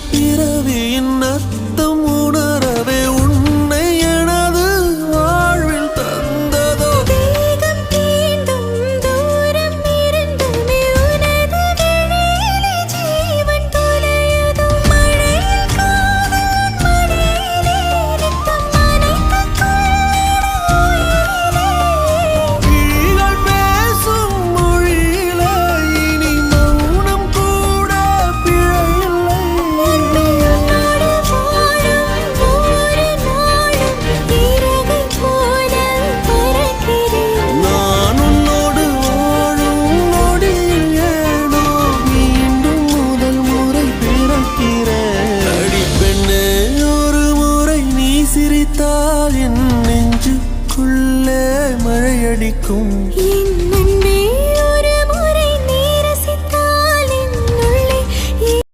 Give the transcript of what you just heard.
பிறவியின் அர்த்தம் உணரவே உன்னை எனது வாழ்வில் தந்ததோ வேகம் தீண்டும் தூரம் இருந்துமே உனது விழியிலே ஜீவன் தொலையுதோ மழையில் காதல் மடியிலே நித்தம் நனைத்துக் கொள்ளிட உயிரிலே விழிகள் பேசும் மொழியிலே இனி மௌனம் கூட பிழையில்லை உன்னோடு வாழும் ஒவ்வொரு நாளும் இறகை போல பறக்கிறேன் நான் உன்னோடு வாழும் நொடியில் ஏனோ மீண்டும் முதல் முறை பிறக்கிறேன் அடி பெண்ணே ஒரு முறை நீ சிரித்தால் என் நெஞ்சுக்குள்ளே மழையடிக்கும்